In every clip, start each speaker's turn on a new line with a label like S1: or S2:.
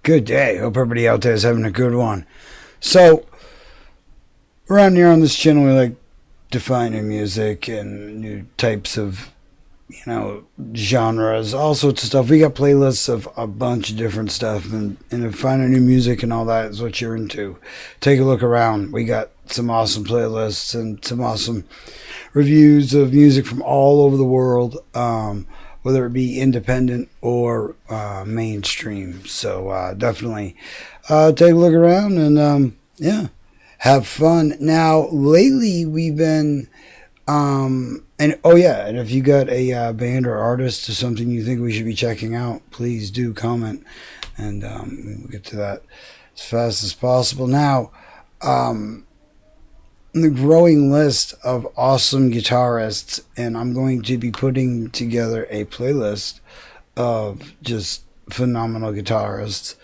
S1: Good day. Hope everybody out there is having a good one. So, around here on this channel, we like defining music and new types of, genres, all sorts of stuff. We got playlists of a bunch of different stuff, and if finding new music and all that is what you're into, take a look around. We got some awesome playlists and some awesome reviews of music from all over the world. Whether it be independent or mainstream. So definitely take a look around and have fun. Now, lately we've been, and if you got a band or artist or something you think we should be checking out, please do comment, and we'll get to that as fast as possible. Now, the growing list of awesome guitarists, and I'm going to be putting together a playlist of just phenomenal guitarists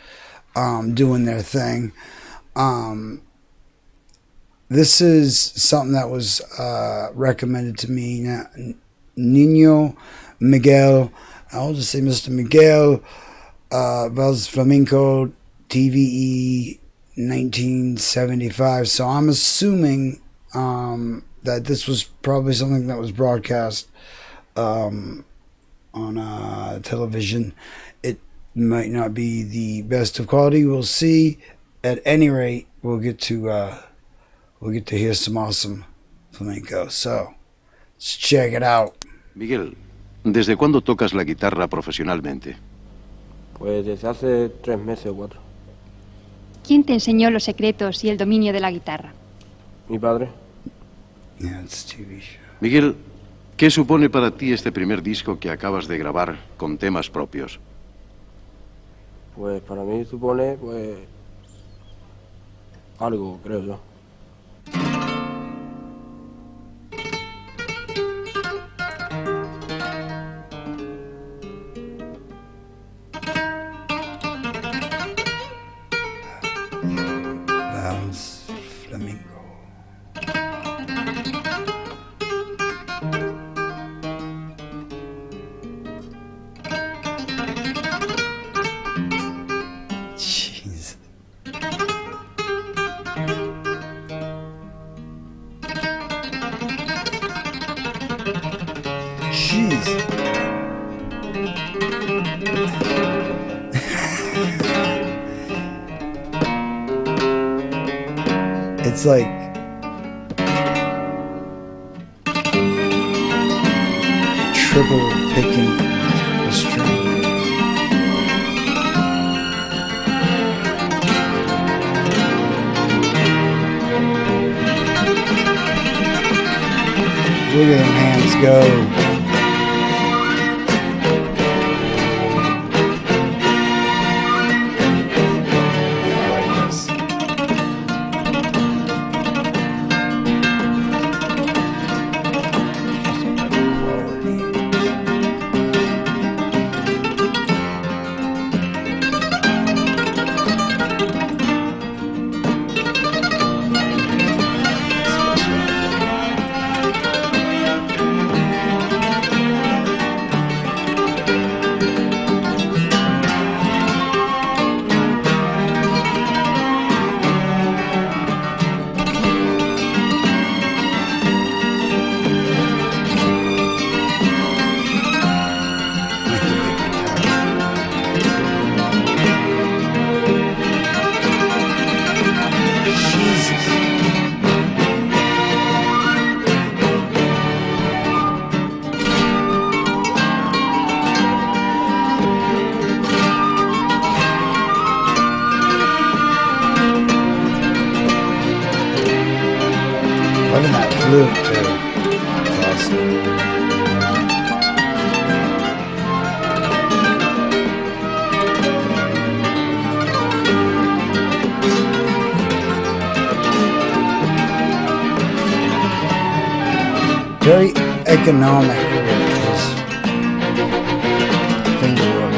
S1: doing their thing. This is something that was recommended to me. Nino Miguel, I'll just say Mr. Miguel, Vals Flamenco, TVE 1975. So I'm assuming that this was probably something that was broadcast on television. It might not be the best of quality. We'll see. At any rate, we'll get to hear some awesome flamenco. So let's check it out.
S2: Miguel, ¿desde cuándo tocas la guitarra profesionalmente?
S3: Pues desde hace 3 meses o 4.
S4: ¿Quién te enseñó los secretos y el dominio de la guitarra?
S3: Mi padre.
S1: Yeah, it's a TV show.
S2: Miguel, ¿qué supone para ti este primer disco que acabas de grabar con temas propios?
S3: Pues para mí supone, algo, creo yo.
S1: Vals Flamenco. Jeez. Jeez. It's like triple picking a string. Look at them hands go. Loving that flute too. It's awesome. Very economic with his fingerwork.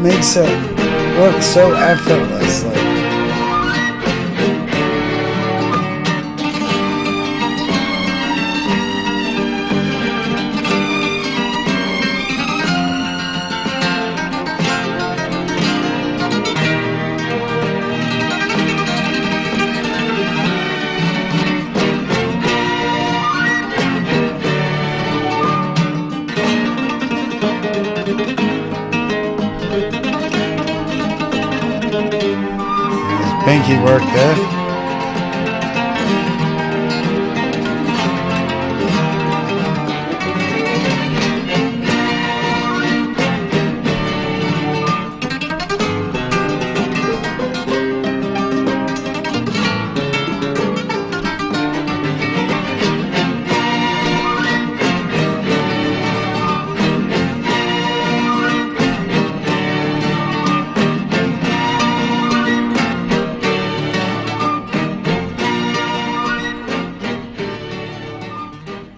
S1: makes it look so effortless. Like, pinky work there.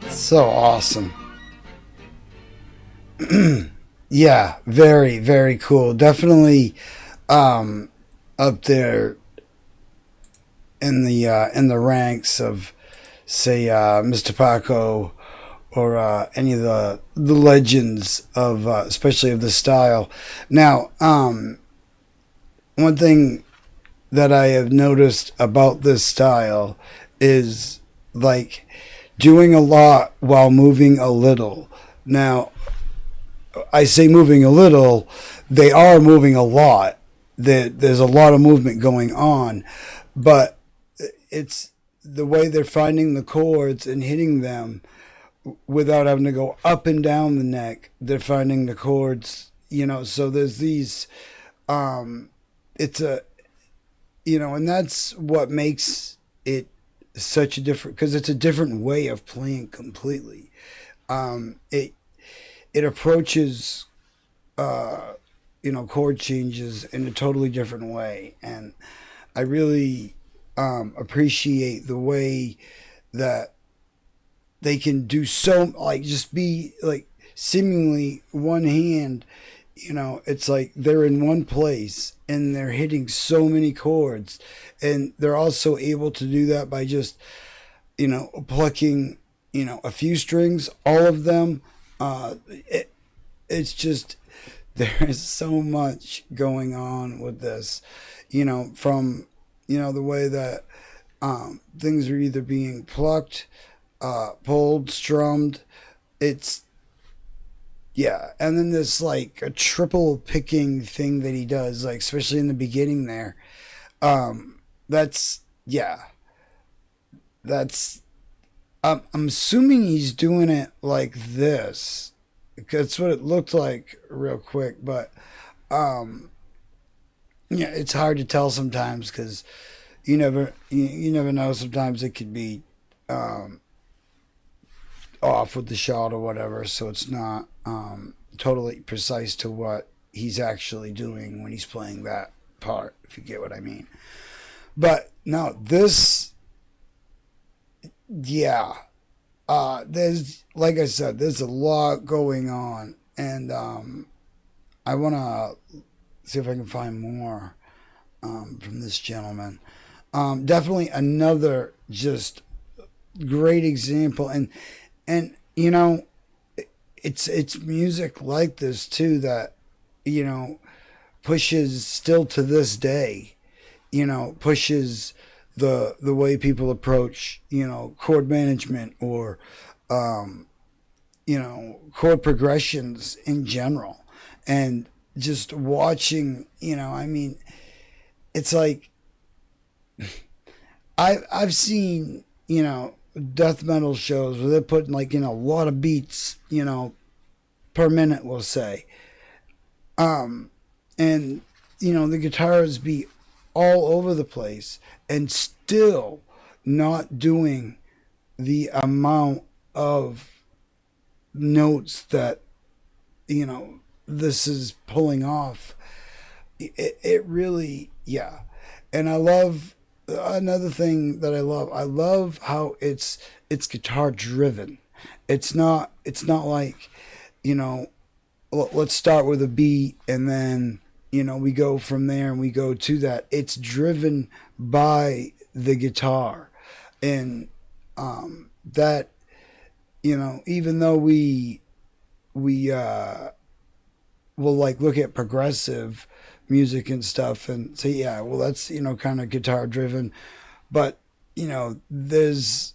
S1: So awesome. Yeah, very, very cool. Definitely up there in the ranks of, say, Mr. Paco or any of the legends of especially of the style. Now, one thing that I have noticed about this style is like doing a lot while moving a little. Now, I say moving a little, they are moving a lot. There's a lot of movement going on, but it's the way they're finding the chords and hitting them without having to go up and down the neck. They're finding the chords, so there's these, it's a, and that's what makes it such a different, because it's a different way of playing completely. It approaches chord changes in a totally different way, and I really appreciate the way that they can do so, like, just be like seemingly one hand, it's like they're in one place and they're hitting so many chords, and they're also able to do that by just plucking a few strings, all of them. It's just, there's so much going on with this, from the way that things are either being plucked, pulled, strummed. It's, yeah, and then this like a triple picking thing that he does, like especially in the beginning there. That's, yeah, that's, I'm assuming he's doing it like this. That's what it looked like real quick, but yeah, it's hard to tell sometimes because you never know. Sometimes it could be off with the shot or whatever, so it's not totally precise to what he's actually doing when he's playing that part, if you get what I mean. But no, this, yeah, there's, like I said, there's a lot going on, and I want to see if I can find more from this gentleman. Definitely another just great example, and it's music like this too that pushes still to this day, pushes the way people approach chord management or chord progressions in general. And just watching, I mean, it's like I've seen death metal shows where they're putting like a lot of beats per minute, we'll say, and the guitars be all over the place and still not doing the amount of notes that this is pulling off. It really, yeah. And I love, another thing that I love how it's guitar driven. It's not like let's start with a beat and then we go from there and we go to that. It's driven by the guitar, and that, even though we will like look at progressive music and stuff and say, yeah, well, that's kind of guitar driven, but there's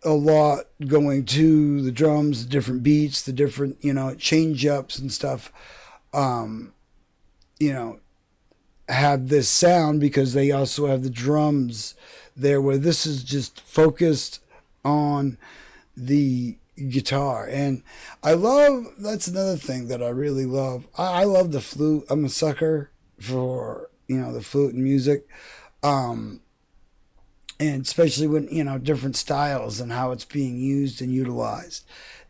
S1: a lot going to the drums, the different beats, the different change ups and stuff. Have this sound because they also have the drums there, where this is just focused on the guitar. And that's another thing that I really love. I love the flute. I'm a sucker for the flute and music, and especially when different styles and how it's being used and utilized.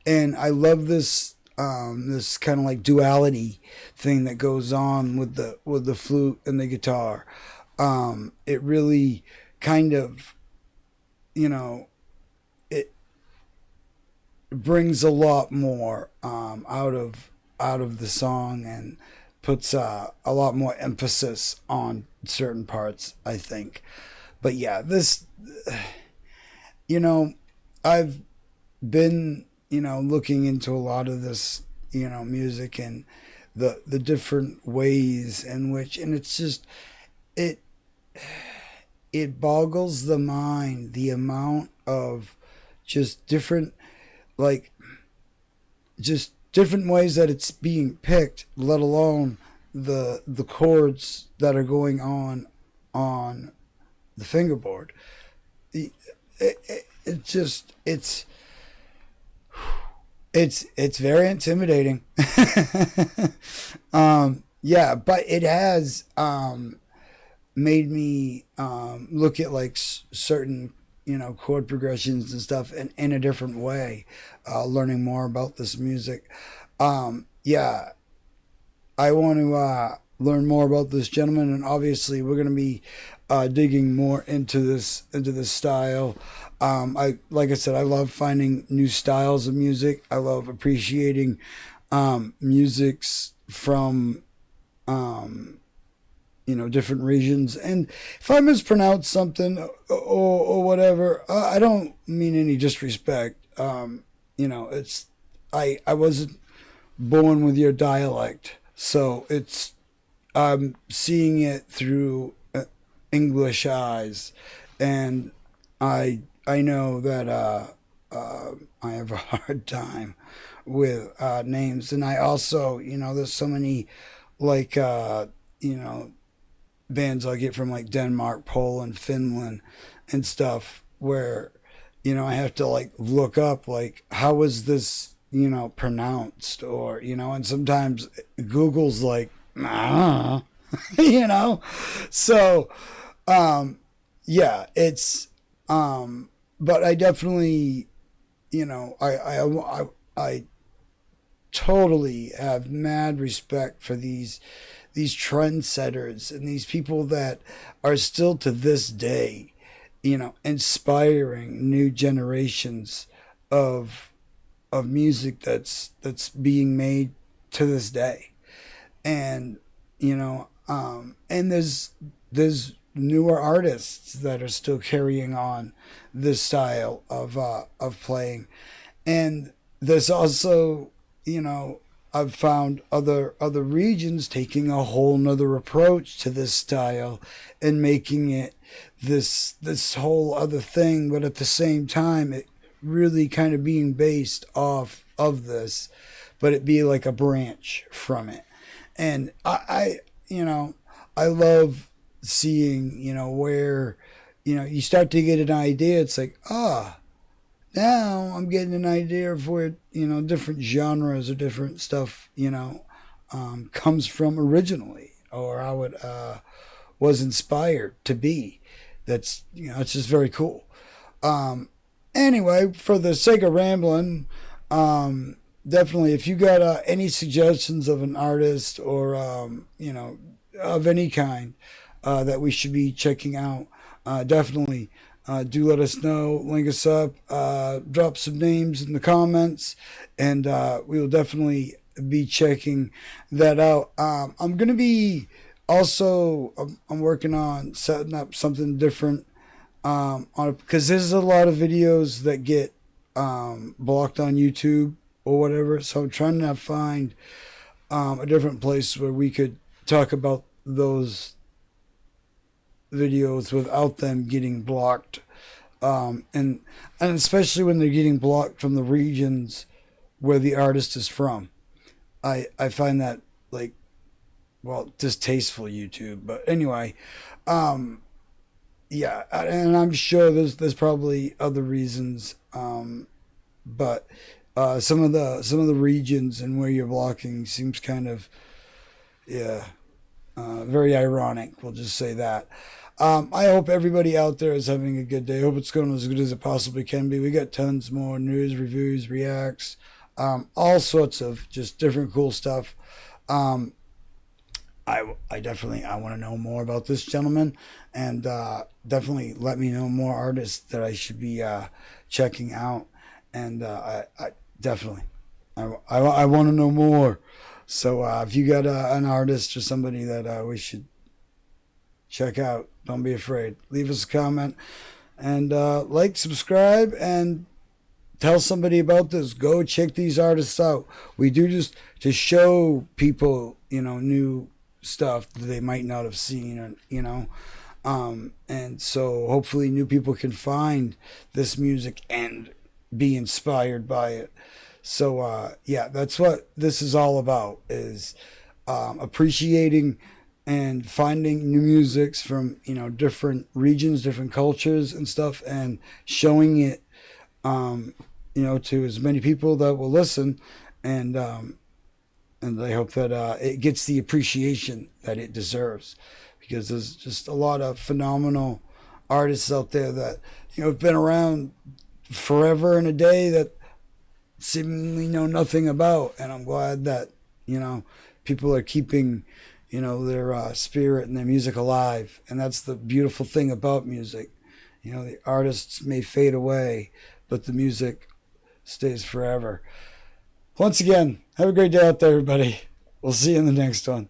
S1: And I love this this kind of like duality thing that goes on with the flute and the guitar. It really kind of it brings a lot more out of the song, and puts a lot more emphasis on certain parts, I think. But yeah, this, I've been, looking into a lot of this, music, and the different ways in which, and it's just, it boggles the mind, the amount of just different, like, just different ways that it's being picked, let alone the chords that are going on the fingerboard. It's very intimidating. Yeah, but it has made me look at like certain chord progressions and stuff in a different way, learning more about this music. Yeah, I want to learn more about this gentleman, and obviously we're going to be digging more into this style. Like I said, I love finding new styles of music. I love appreciating musics from different regions. And if I mispronounce something or whatever, I don't mean any disrespect. It's I wasn't born with your dialect, so I'm seeing it through English eyes, and I know that I have a hard time with names, and I also there's so many like bands I get from like Denmark, Poland, Finland, and stuff, where I have to like look up like how is this pronounced, or and sometimes Google's like so yeah, it's but I definitely I totally have mad respect for these trendsetters and these people that are still to this day inspiring new generations of music that's being made to this day. And and there's newer artists that are still carrying on this style of playing. And there's also I've found other regions taking a whole nother approach to this style and making it this whole other thing, but at the same time it really kind of being based off of this, but it be like a branch from it. And I love seeing where you start to get an idea. It's like, now I'm getting an idea of where different genres or different stuff comes from originally, or how it was inspired to be. That's it's just very cool. Anyway, for the sake of rambling, definitely if you got any suggestions of an artist or of any kind that we should be checking out, definitely do let us know. Link us up, drop some names in the comments, and we will definitely be checking that out. I'm gonna be also. I'm working on setting up something different. On because there's a lot of videos that get blocked on YouTube or whatever. So I'm trying to find a different place where we could talk about those videos without them getting blocked, and especially when they're getting blocked from the regions where the artist is from. I find that, like, well, distasteful, YouTube. But anyway, yeah, and I'm sure there's probably other reasons, but some of the regions and where you're blocking seems kind of, yeah, very ironic. We'll just say that. I hope everybody out there is having a good day. I hope it's going as good as it possibly can be. We got tons more news, reviews, reacts, all sorts of just different cool stuff. I definitely want to know more about this gentleman, and definitely let me know more artists that I should be checking out. And I definitely I want to know more. So if you got an artist or somebody that we should check out, don't be afraid. Leave us a comment and like, subscribe, and tell somebody about this. Go check these artists out. We do just to show people, new stuff that they might not have seen, and so hopefully new people can find this music and be inspired by it. So yeah, that's what this is all about, is appreciating and finding new musics from different regions, different cultures and stuff, and showing it to as many people that will listen, and I hope that it gets the appreciation that it deserves, because there's just a lot of phenomenal artists out there that have been around forever and a day that seemingly know nothing about, and I'm glad that people are keeping their spirit and their music alive, and that's the beautiful thing about music. The artists may fade away, but the music stays forever. Once again, have a great day out there, everybody. We'll see you in the next one.